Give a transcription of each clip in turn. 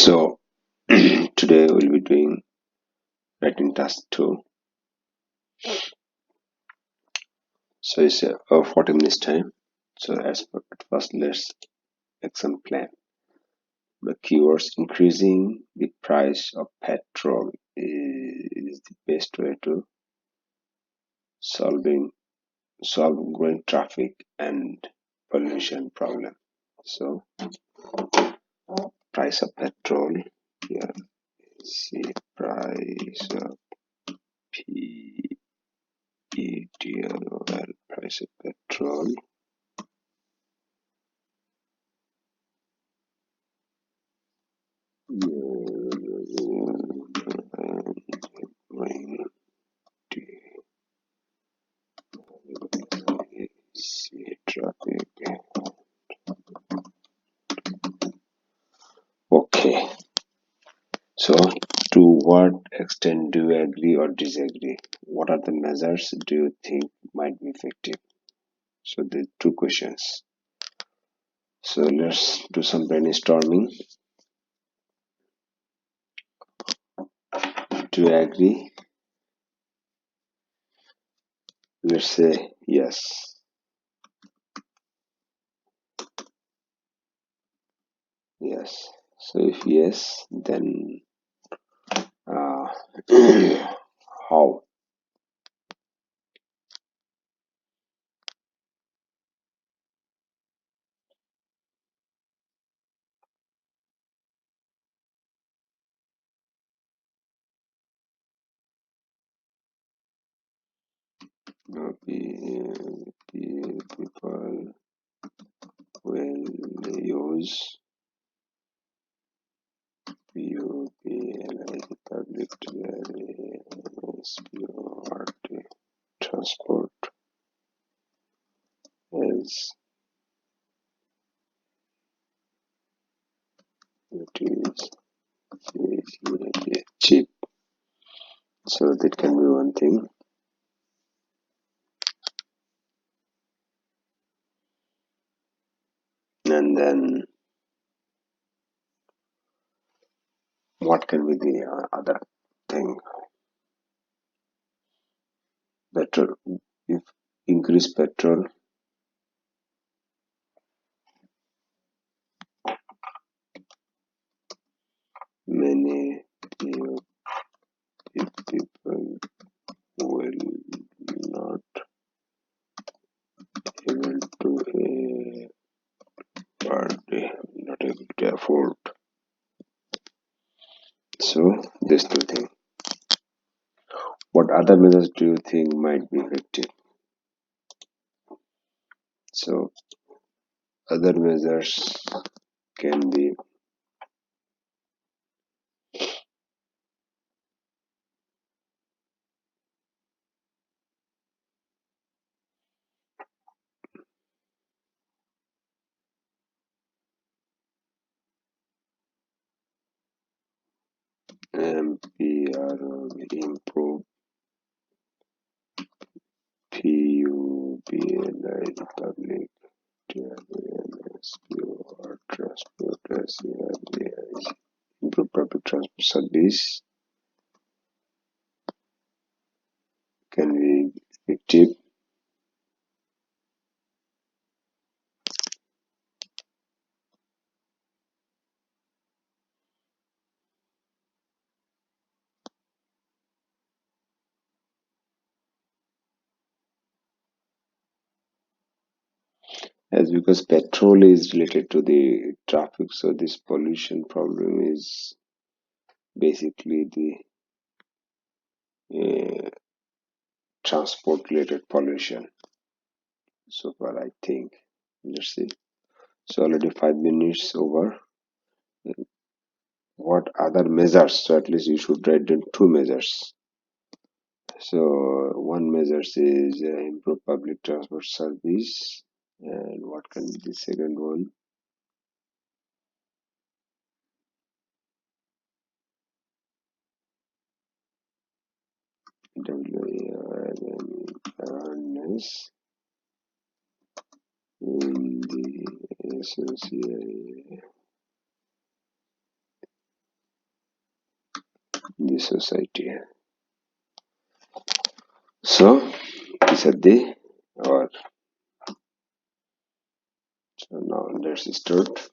So today we'll be doing writing task 2. So it's a 40 minutes time. So at first let's make some plan. The keywords increasing the price of petrol is the best way to solving solve growing traffic and pollution problem. So price of petrol here is the price of petrol, price of petrol. Traffic. Okay. So, to what extent do you agree or disagree? What are the measures do you think might be effective? So, the two questions. So, let's do some brainstorming. Do you agree? Let's say yes. Yes. So, if yes, then uh, how? People will use PUBLI public transport as it is cheap. So that can be one thing. And then what can be the other thing? Petrol. If increase petrol, many people will not able to not able to afford. So this two thing. What other measures do you think might be effective? So other measures can be MPR improve PUBLI public or transport improve public transport service can be effective. As because petrol is related to the traffic, so this pollution problem is basically the transport related pollution. So far, I think. Let's see. So already 5 minutes over. What other measures? So at least you should write down two measures. So one measure is improve public transport service, and what can be the second one? Awareness in the association the society. So these are the our. So now let's start.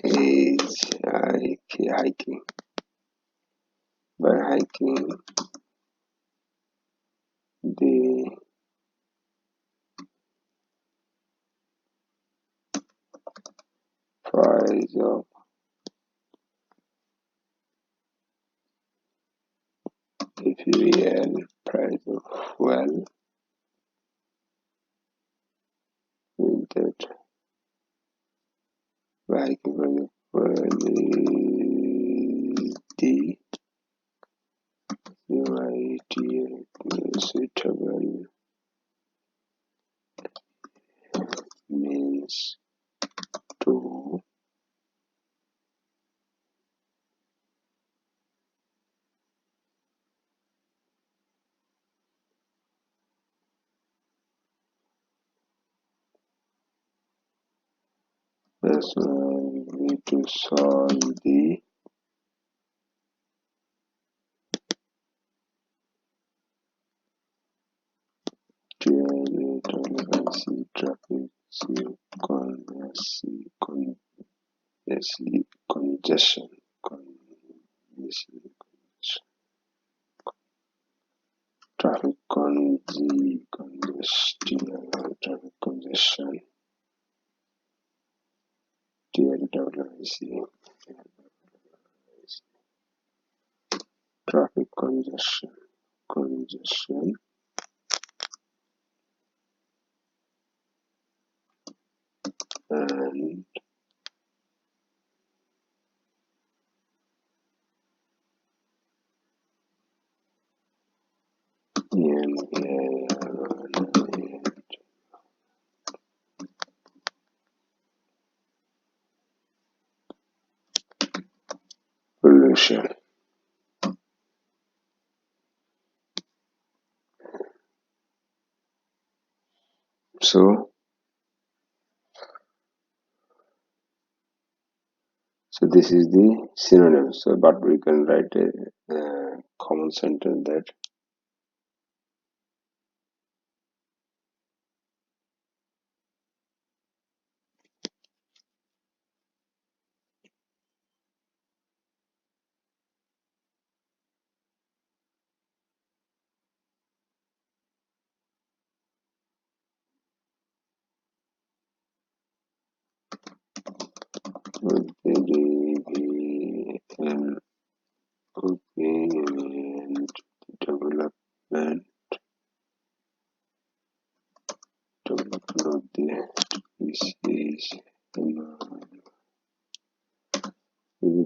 Is hiking. By hiking, the price of fuel, price of fuel, means that by hiking price of fuel is the variety suitable means to personally to solve the tolerancy traffic congestion traffic congestion TLWC traffic congestion and pollution. So this is the synonym. So but we can write a common sentence that and and development of the species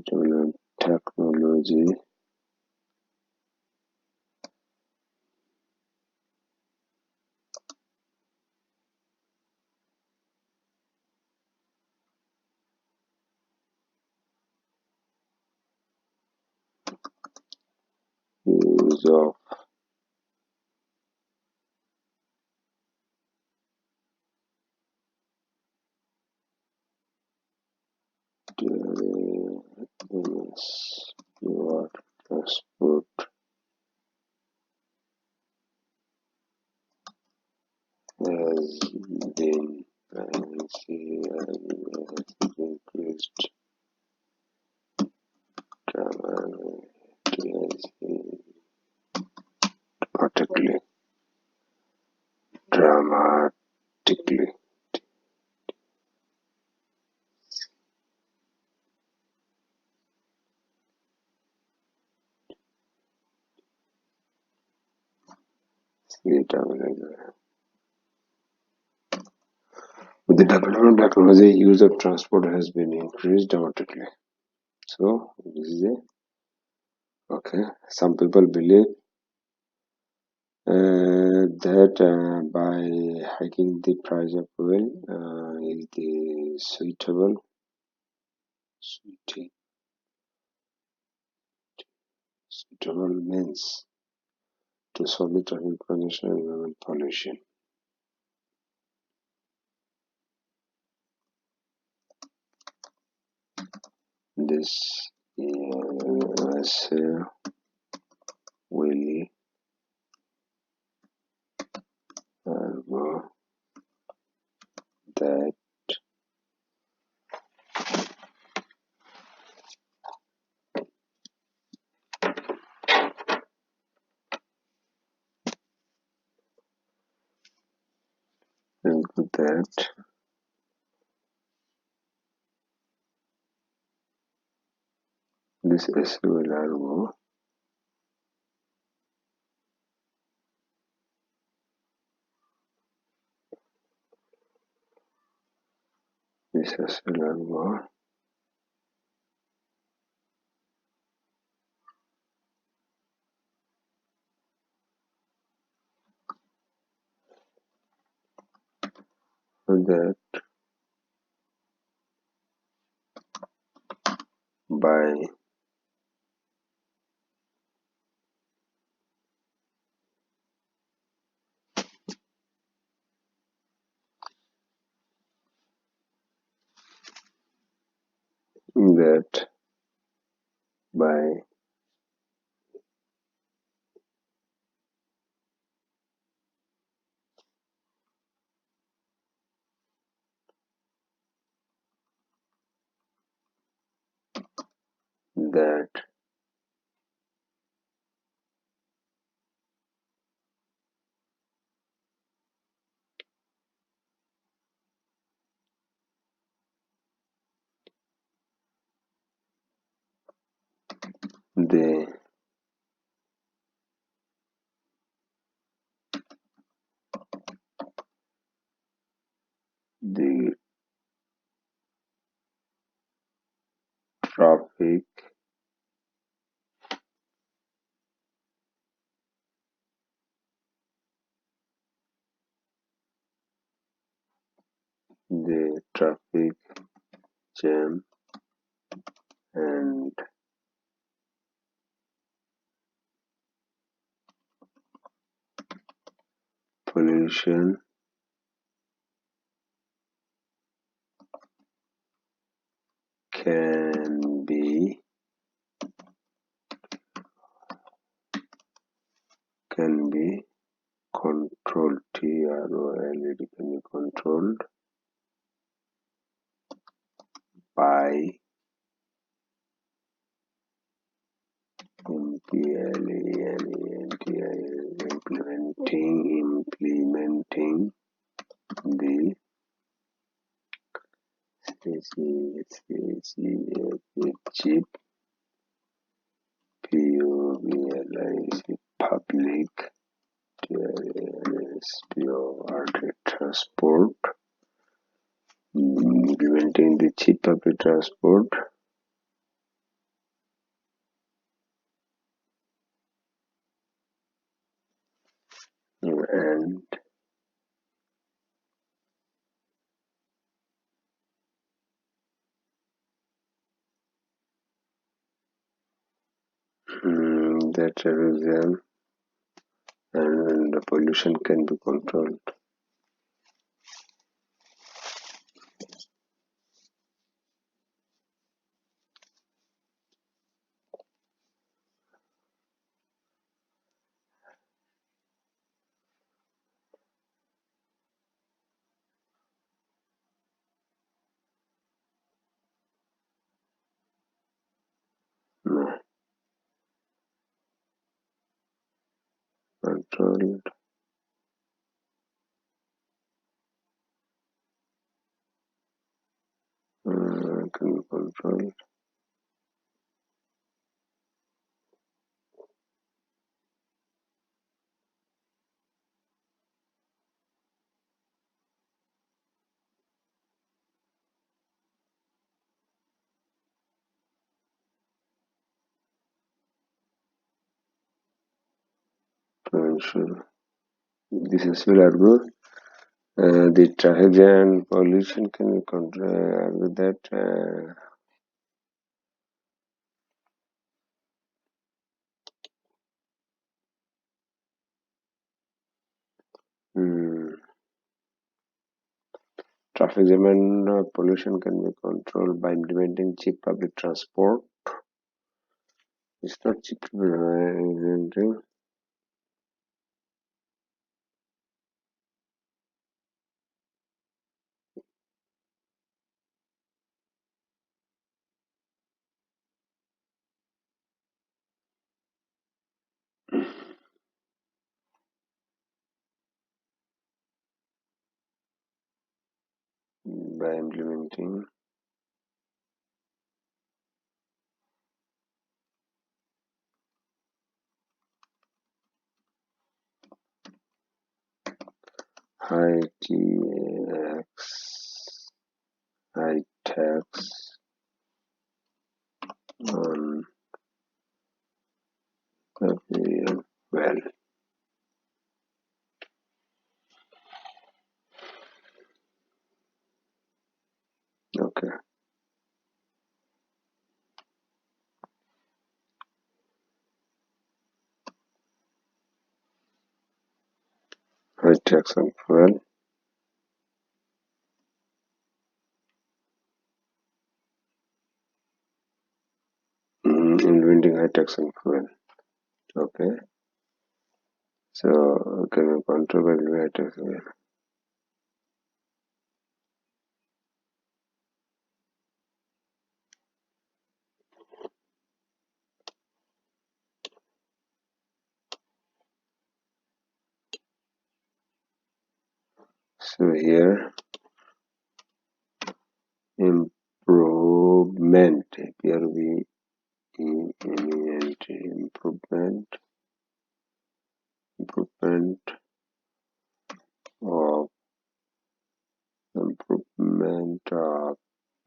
development technology use of your transport has been increased dramatically. Dramatically. Stabilizer. With the development of technology, use of transport has been increased dramatically. So this is a okay. Some people believe that by hiking the price of oil is the suitable suitable means to solve the traffic congestion and environment pollution. This is will argue that that this essay will argue this essay will argue that by that by that the the traffic the traffic jam and pollution can be controlled. TROLED can be controlled by implementing the chip public transport, implementing the cheap public transport and the terrorism and the pollution can be controlled. No, controlled can be controlled Sure. This is will argue the traffic jam and pollution can be controlled with that. Hmm. Traffic jam and pollution can be controlled by implementing cheap public transport. It's not cheap. By implementing high high tax on the well. Okay. High tax on fuel. Implementing high tax on fuel. Okay. So can we control by high tax on fuel? So here improvement. Here we improvement of improvement of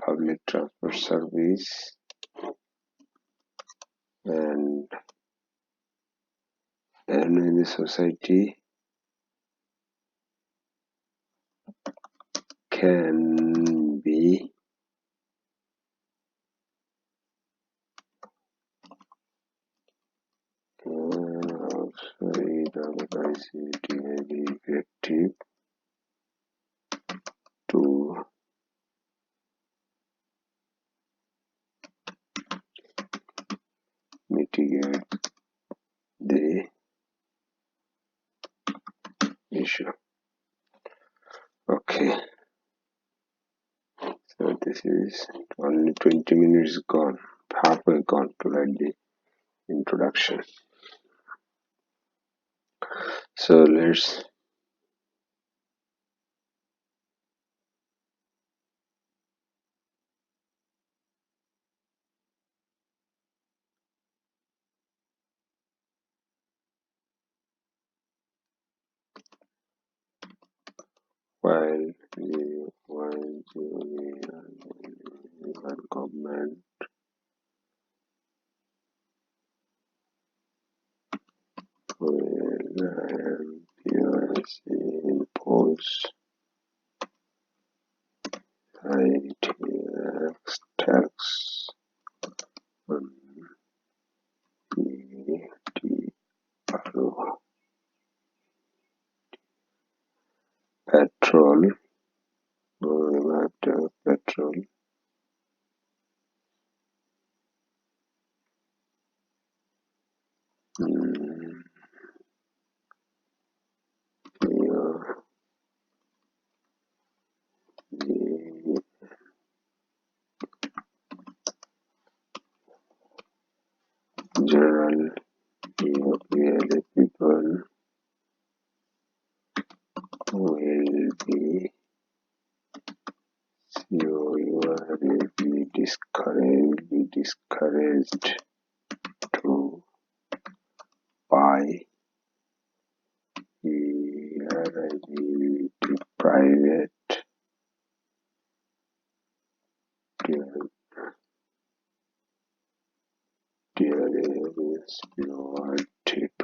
public transport service and in the society can be also otherwise very effective to mitigate the issue. Okay, so this is only 20 minutes gone, halfway gone to write the introduction. So let's while the government will impose high tax on petrol, petrol, mm, yeah, the general really people will be discouraged to buy the private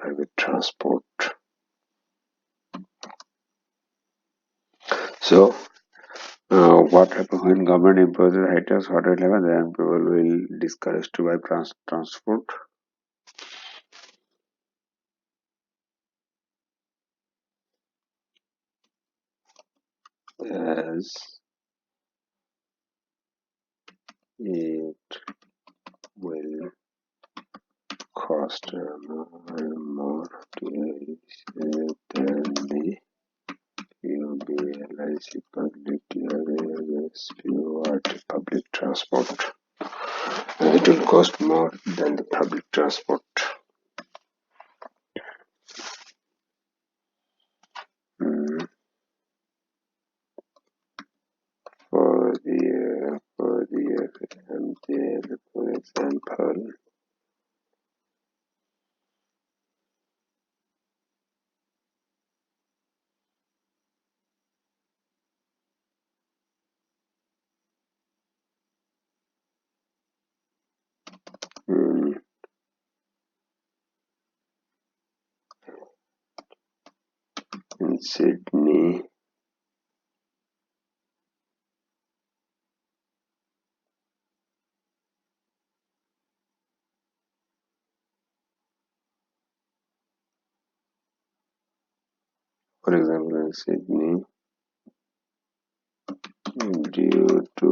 private transport. So, what happens when government imposes high tax, what will happen? Then people will discourage to buy transport. As it will cost more and more to than the UBLIC public public transport. It will cost more than the public transport. Mm, for example, mm, in Sydney, for example, in Sydney, due to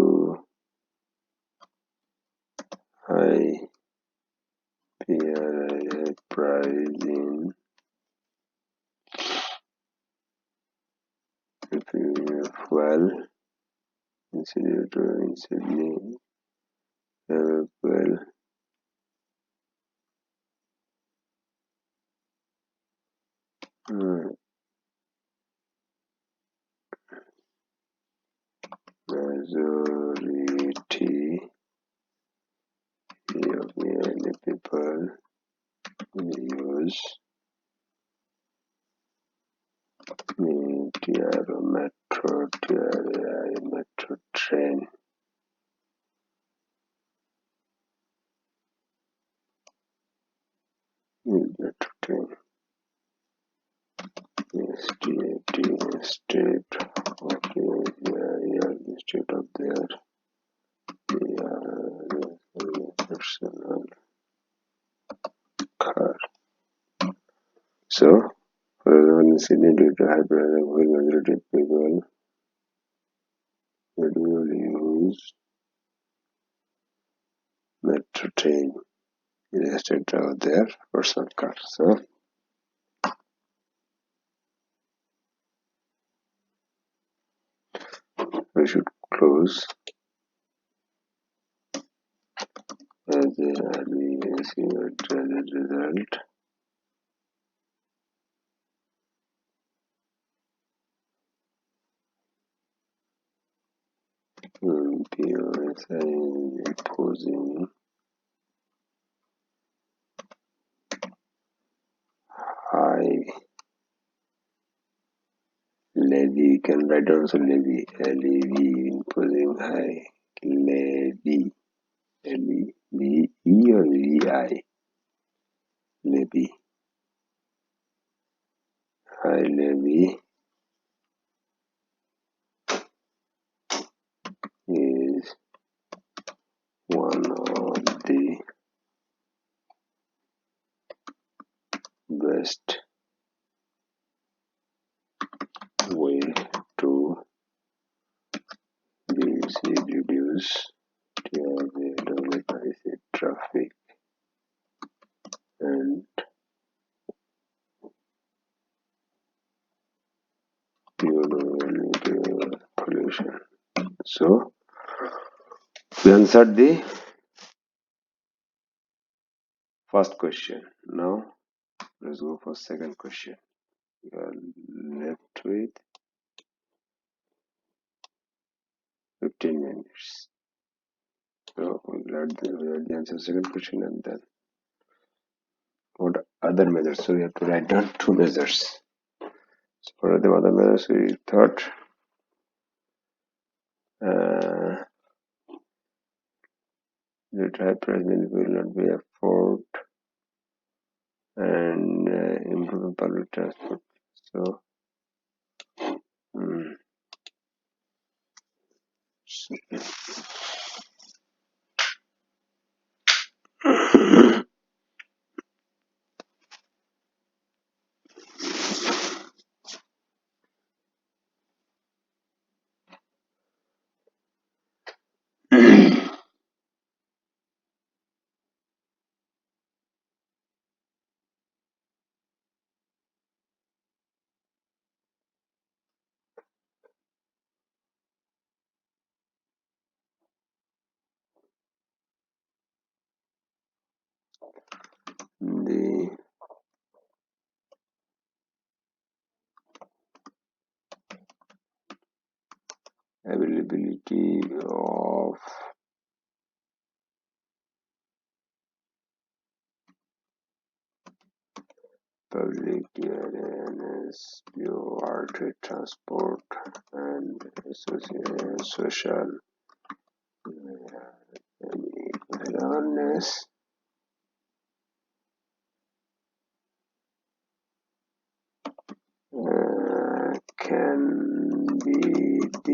high PRI pricing, fuel in Sydney, fuel uh, majority of many people use metro train. Metro train instead of their personal car. So, for example, in Sydney, due to high price of oil, majority of people will use metro train instead of their personal car. So, we should close as a early result. POSI is imposing high levy. You can write down also levy. Levy imposing high levy. L-E-V-E or V-I? Levy. High levy is one of the best way to reduce traffic and pollution. So we answered the first question. Now let's go for second question. We are left with 15 minutes. So we'll add the answer second question and then what other measures. So we have to write down two measures. So what are the other measures? We thought due to high price will not be afford and improve public transport. So The availability of public awareness, pure trade transport, and social awareness can be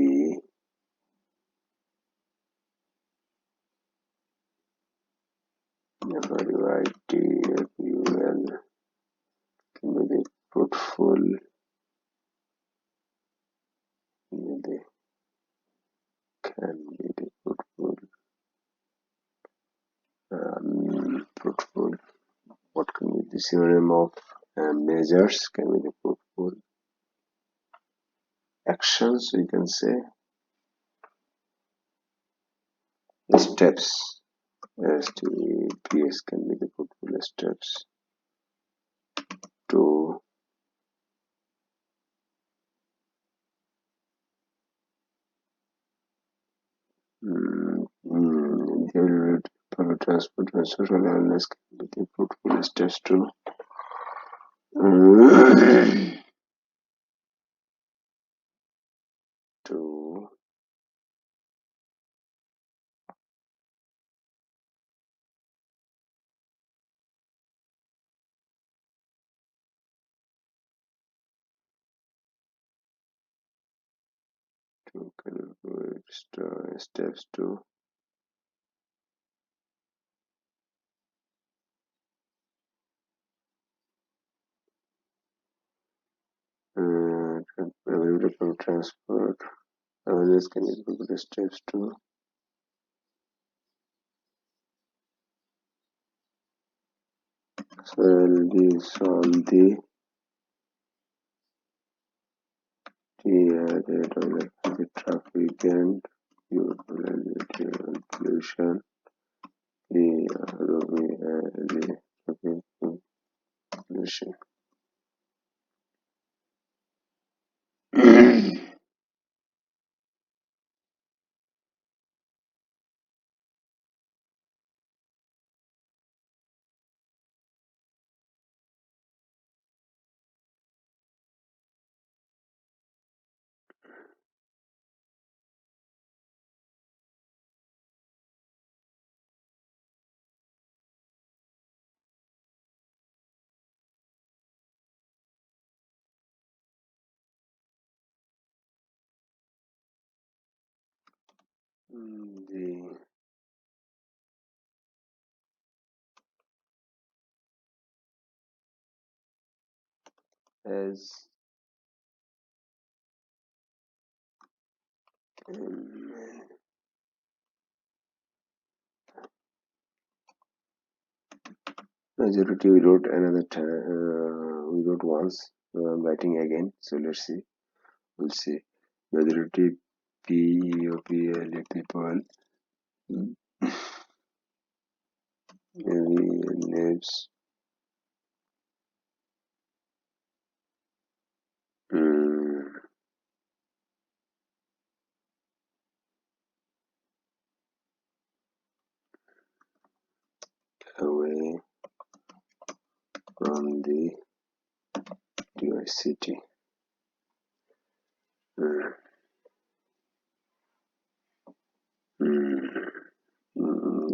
the variety of fuel can be the fruitful can be the fruitful. What can be the synonym of measures? Can be the fruitful actions. We can say steps. STPS can be the fruitful steps to the public transport and social awareness can be the fruitful steps to steps to available transport. Awareness can be fruitful steps to solve the traffic and pollution. The traffic pollution. The as majority we wrote another time we wrote once, so I'm writing again, so let's see. We'll see majority POPL people maybe lives away from the city.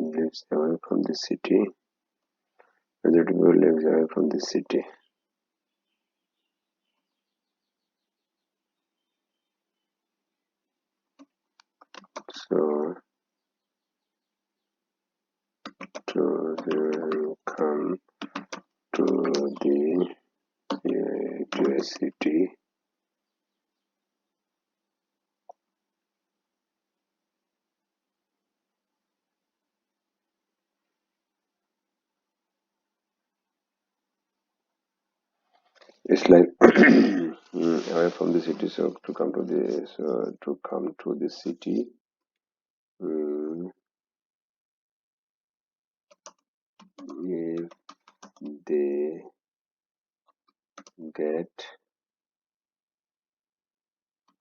Lives away from the city. Majority people lives away from the city. So to come to a city. It's like away from the city, so to come to the city, if they get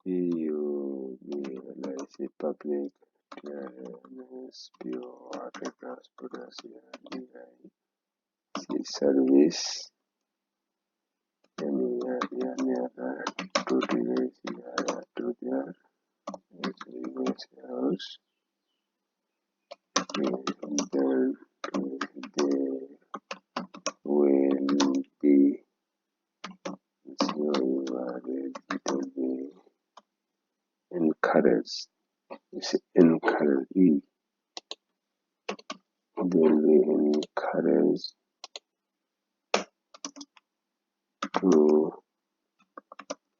PUBLIC public water transportation service nearer to their residence house, then they will be encouraged. They will be encouraged to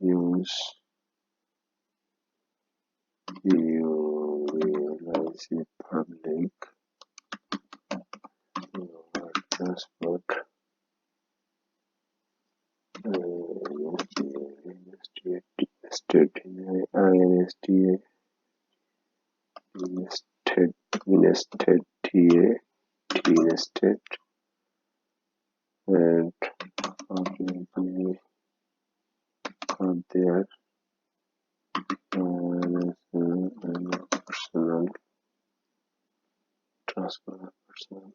use PUBLIC public transport state INSTA in a state and probably of their personal transport personal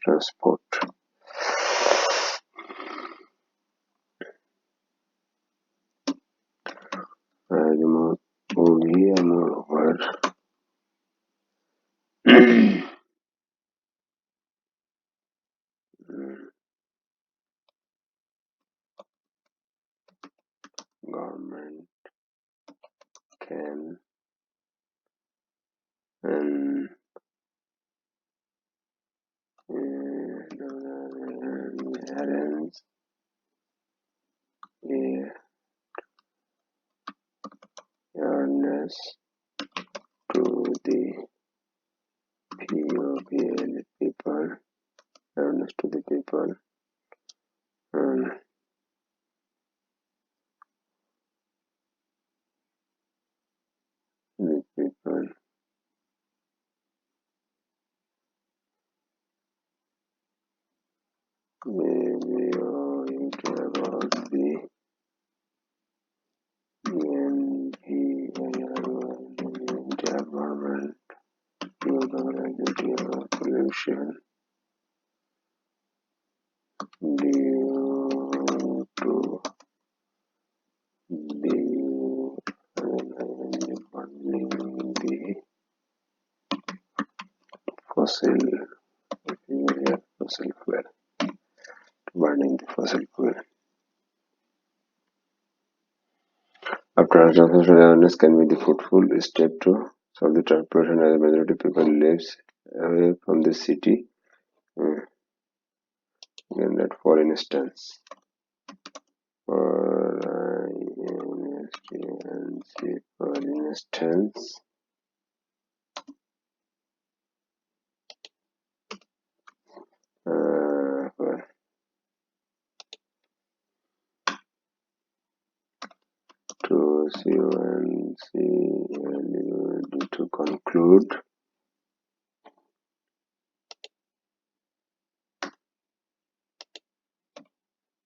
transport. Moreover, government can and arrange awareness to the POPL people, awareness to the people, and the people may be oriented about the environment, pollution due to burning the fossil fuel. Burning the fossil fuel. After transportation awareness can be the fruitful step to solve the transportation as a majority of people lives away from the city. And that for instance,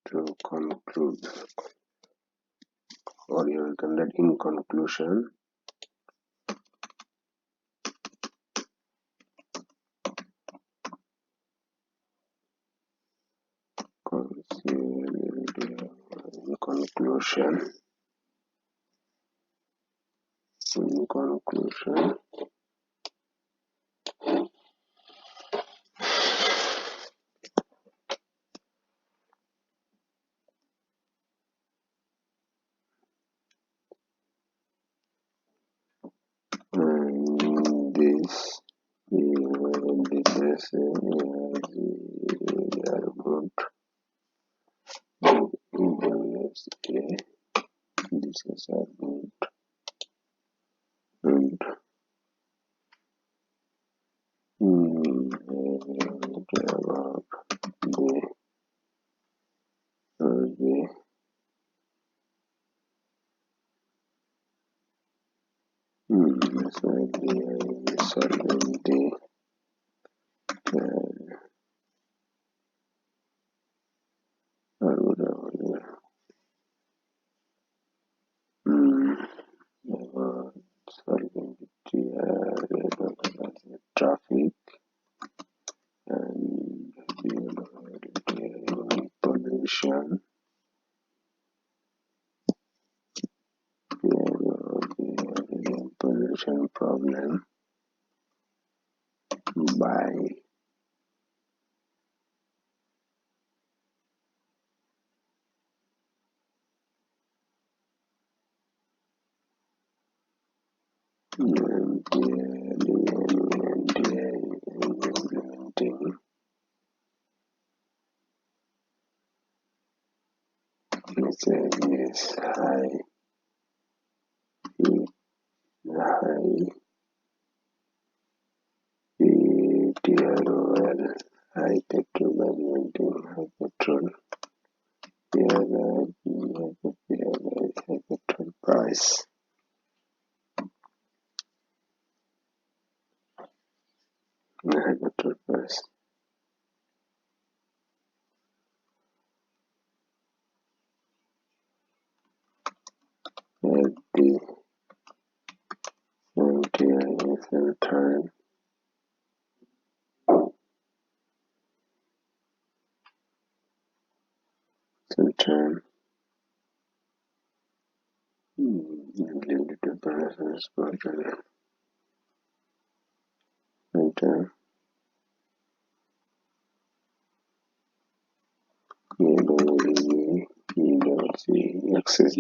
to conclude, or you can write in conclusion, in conclusion, this. This is good. Okay. This is good. And about the solvent solvent traffic and pollution pollution problem by implementing yes, high TROL, high petrol varianting, high petrol high petrol price, high petrol price. At the same time, sometime limited balances project, sometime excess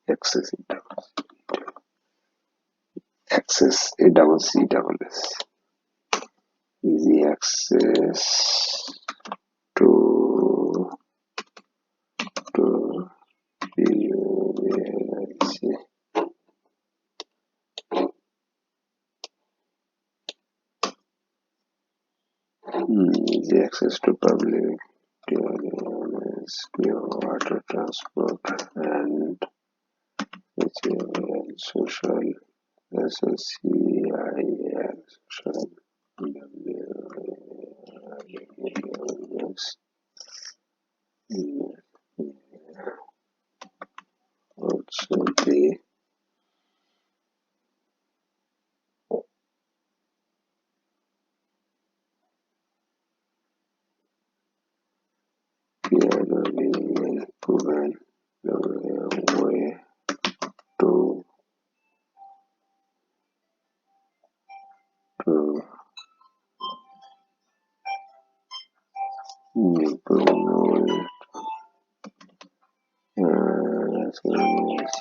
excess access a double C double S easy access to to the easy access to public pure water transport and social SOCIL social also the clearly proven the way to to improve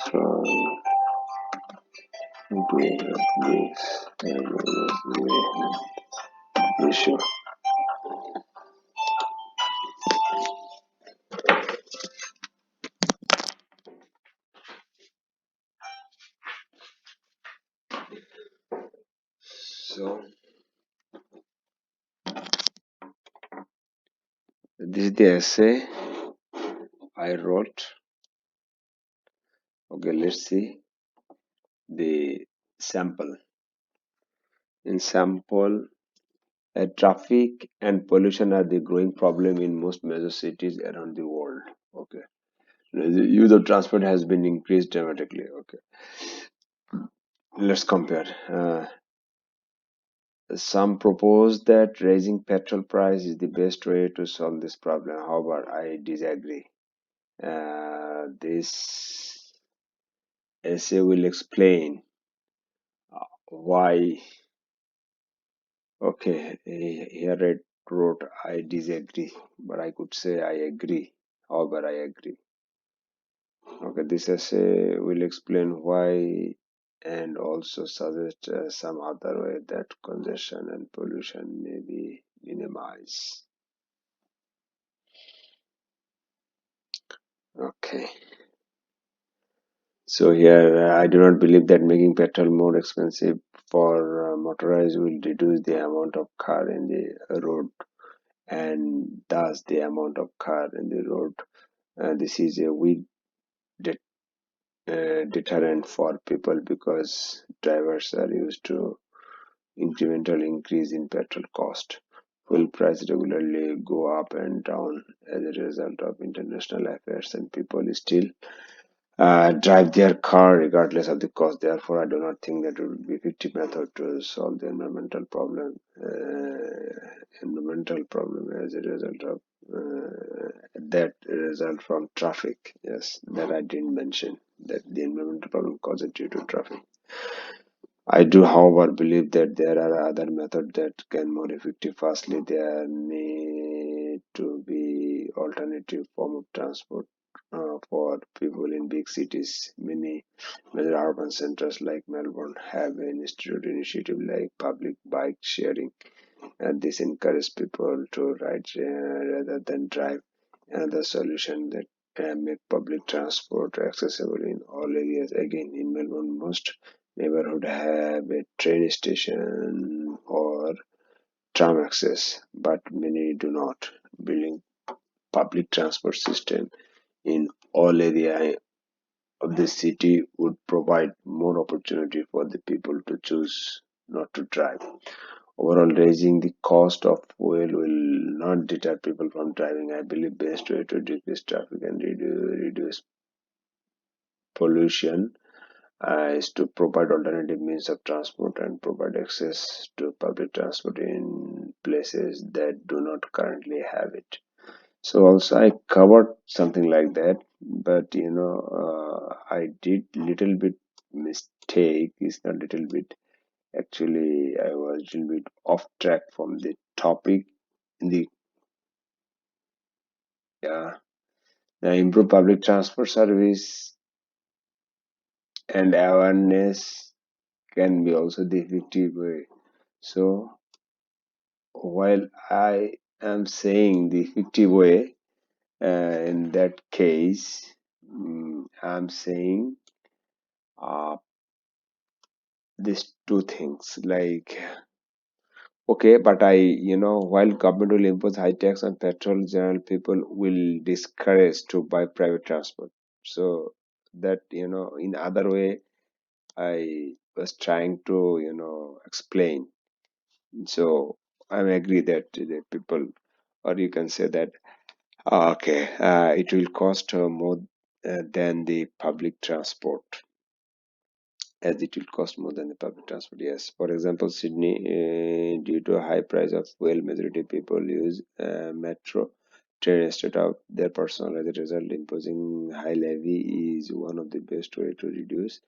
strong this issue. So this is the essay I wrote. Okay, let's see the sample. In sample, traffic and pollution are the growing problem in most major cities around the world. Okay, the use of transport has been increased dramatically. Okay, let's compare. Some propose that raising petrol price is the best way to solve this problem. However, I disagree. This essay will explain why. Okay, here I wrote I disagree, but I could say I agree. However, I agree. Okay, this essay will explain why and also suggest some other way that congestion and pollution may be minimized. Okay. So here, I do not believe that making petrol more expensive for motorized will reduce the amount of car in the road and thus the amount of car in the road. This is a weak det deterrent for people because drivers are used to incremental increase in petrol cost. Fuel price regularly go up and down as a result of international affairs, and people still drive their car regardless of the cost. Therefore, I do not think that it would be effective method to solve the environmental problem as a result of that result from traffic. Yes, that I didn't mention that the environmental problem caused due to traffic. I do, however, believe that there are other methods that can more effective. Firstly, there need to be alternative form of transport for people in big cities. Many major urban centers like Melbourne have an institute initiative like public bike sharing, and this encourages people to ride rather than drive. Another solution that make public transport accessible in all areas. Again, in Melbourne, most neighborhood have a train station or tram access, but many do not. Building public transport system in all area of the city would provide more opportunity for the people to choose not to drive. Overall, raising the cost of fuel will not deter people from driving. I believe best way to decrease traffic and reduce pollution is to provide alternative means of transport and provide access to public transport in places that do not currently have it. So also I covered something like that, but I did little bit mistake. It's not little bit. Actually, I was a little bit off track from the topic. In the improve public transport service and awareness can be also the effective way. So while I am saying the effective way, in that case, I'm saying these two things like okay, but while government will impose high tax on petrol, general people will discourage to buy private transport. So that in other way, I was trying to explain. So I agree that the people, or you can say that okay, it will cost more than the public transport, as it will cost more than the public transport. Yes, for example, Sydney, due to a high price of fuel, majority people use metro train instead of their personal. As a result, imposing high levy is one of the best way to reduce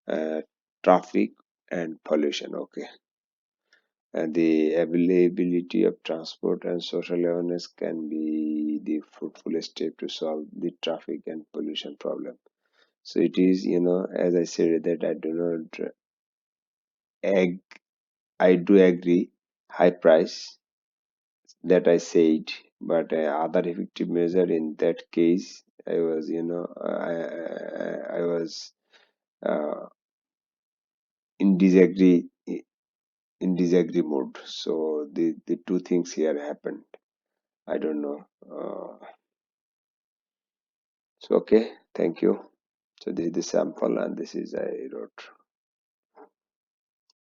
uh, traffic and pollution. Okay, and the availability of transport and social awareness can be the fruitful step to solve the traffic and pollution problem. So it is, as I said, that ag- I do agree, high price that I said, but other effective measure in that case, I was, I was uh, in disagree mode. So the two things here happened. I don't know. So okay, thank you. So this is the sample, and this is I wrote.